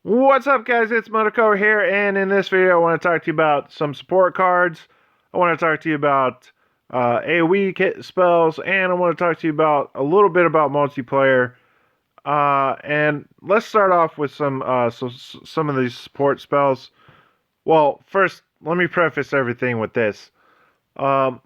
What's up, guys? It's Monaco here, and in this video I want to talk to you about some support cards. I want to talk to you about AoE kit spells, and I want to talk to you about a little bit about multiplayer. And let's start off with some of these support spells. Well, first, let me preface everything with this. Um,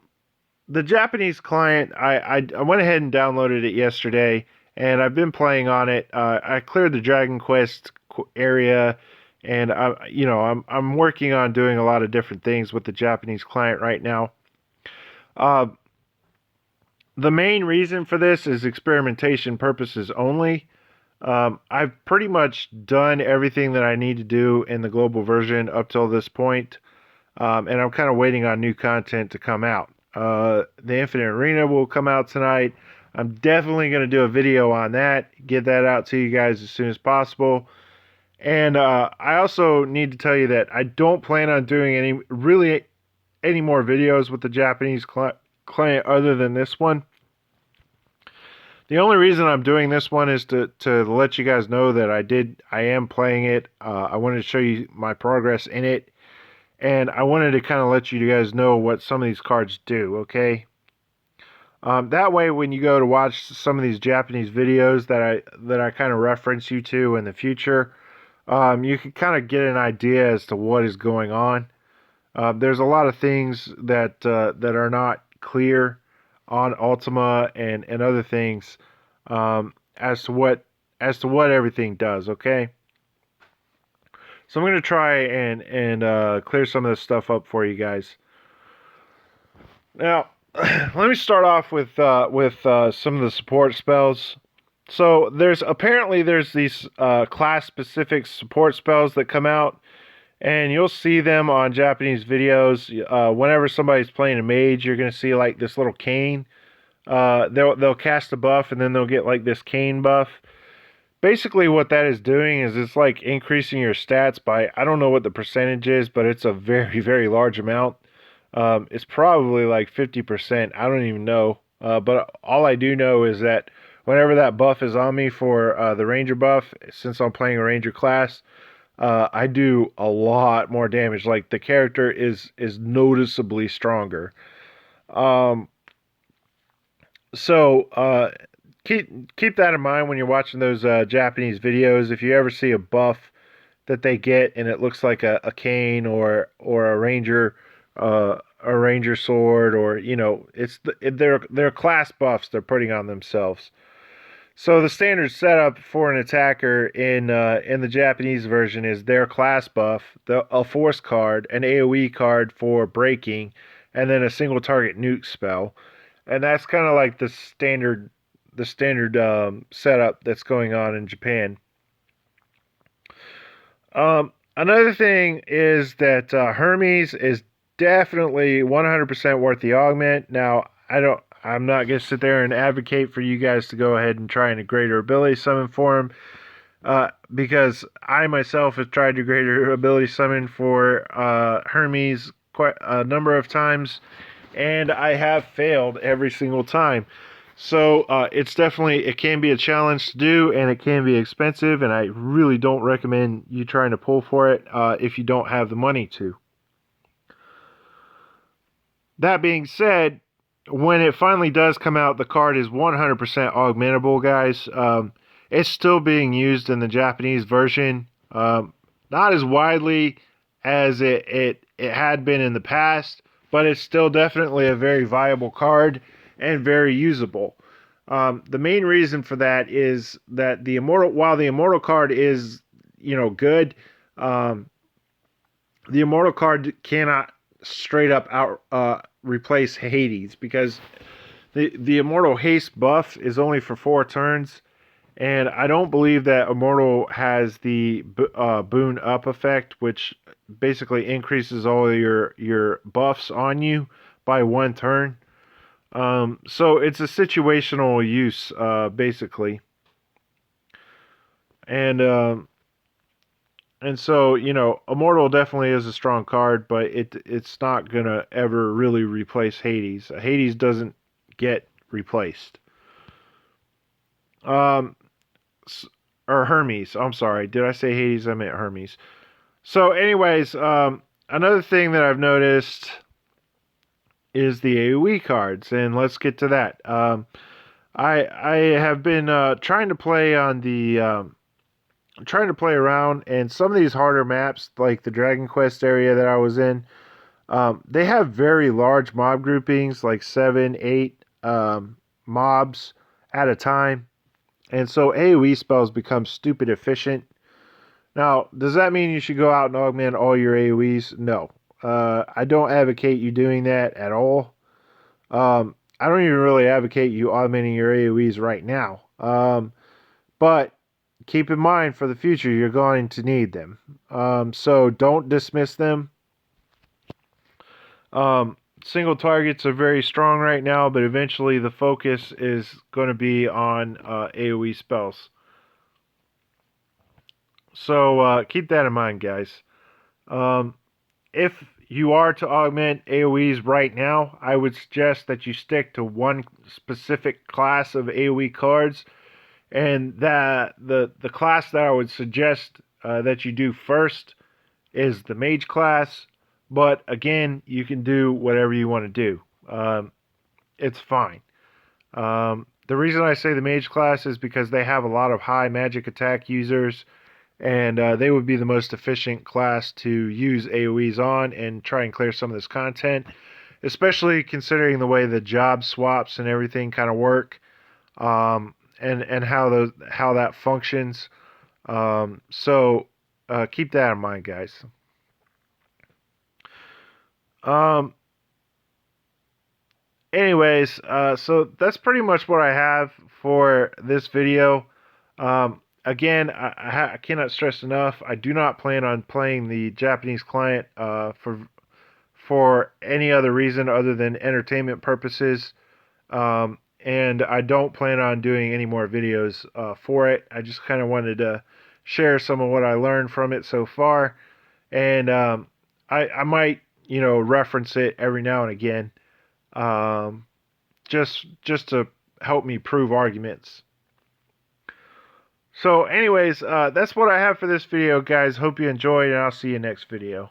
the Japanese client, I went ahead and downloaded it yesterday, and I've been playing on it. I cleared the Dragon Quest area, and I'm working on doing a lot of different things with the Japanese client right now. Uh, the main reason for this is experimentation purposes only. I've pretty much done everything that I need to do in the global version up till this point, and I'm kind of waiting on new content to come out. The Infinite Arena will come out tonight. I'm definitely going to do a video on that, get that out to you guys as soon as possible. And I also need to tell you that I don't plan on doing any more videos with the Japanese client other than this one. The only reason I'm doing this one is to let you guys know that I am playing it. I wanted to show you my progress in it, and I wanted to kind of let you guys know what some of these cards do, okay? That way, when you go to watch some of these Japanese videos that I kind of reference you to in the future, you can kind of get an idea as to what is going on. There's a lot of things that are not clear on Ultima and other things as to what everything does. Okay, so I'm going to try and clear some of this stuff up for you guys. Now, let me start off with some of the support spells. So there's these class-specific support spells that come out, and you'll see them on Japanese videos. Whenever somebody's playing a mage, you're gonna see like this little cane. They'll cast a buff, and then they'll get like this cane buff. Basically, what that is doing is it's like increasing your stats by, I don't know what the percentage is, but it's a very, very large amount. It's probably like 50%. I don't even know. But all I do know is that whenever that buff is on me for the Ranger buff, since I'm playing a Ranger class, I do a lot more damage. Like, the character is noticeably stronger. Um, so keep that in mind when you're watching those Japanese videos. If you ever see a buff that they get and it looks like a cane or a ranger sword, or they're class buffs they're putting on themselves. So the standard setup for an attacker in the Japanese version is their class buff, a force card, an AoE card for breaking, and then a single target nuke spell. And that's kind of like the standard setup that's going on in Japan. Another thing is that Hermes is definitely 100% worth the augment. Now, I'm not going to sit there and advocate for you guys to go ahead and try and greater ability summon for him, because I myself have tried to greater ability summon for Hermes quite a number of times, and I have failed every single time. So it can be a challenge to do, and it can be expensive, and I really don't recommend you trying to pull for it if you don't have the money to. That being said, when it finally does come out, the card is 100% augmentable, guys. It's still being used in the Japanese version, not as widely as it had been in the past, but it's still definitely a very viable card and very usable. The main reason for that is that while the Immortal card is, good, the Immortal card cannot straight up replace Hades, because the Immortal haste buff is only for 4 turns, and I don't believe that Immortal has the boon up effect, which basically increases all your buffs on you by 1 turn. So it's a situational use, basically. And so, Immortal definitely is a strong card, but it's not gonna ever really replace Hades. Hades doesn't get replaced. or Hermes. I'm sorry. Did I say Hades? I meant Hermes. So, anyways, another thing that I've noticed is the AoE cards, and let's get to that. I have been trying to play on the trying to play around, and some of these harder maps, like the Dragon Quest area that I was in, they have very large mob groupings, like 7, 8 mobs at a time, and so AoE spells become stupid efficient. Now, does that mean you should go out and augment all your AoEs? No. I don't advocate you doing that at all. I don't even really advocate you augmenting your AoEs right now. But keep in mind for the future, you're going to need them. So don't dismiss them. Single targets are very strong right now, but eventually the focus is going to be on AoE spells. So keep that in mind, guys. If you are to augment AoEs right now, I would suggest that you stick to one specific class of AoE cards, and that the class that I would suggest that you do first is the mage class. But again, you can do whatever you want to do. It's fine. The reason I say the mage class is because they have a lot of high magic attack users, and they would be the most efficient class to use AoEs on and try and clear some of this content, especially considering the way the job swaps and everything kind of work, and how that functions. So keep that in mind, guys. Anyways, so that's pretty much what I have for this video. Again, I cannot stress enough, I do not plan on playing the Japanese client for any other reason other than entertainment purposes. And I don't plan on doing any more videos for it. I just kind of wanted to share some of what I learned from it so far. And I might, reference it every now and again, just to help me prove arguments. So anyways, that's what I have for this video, guys. Hope you enjoyed, and I'll see you next video.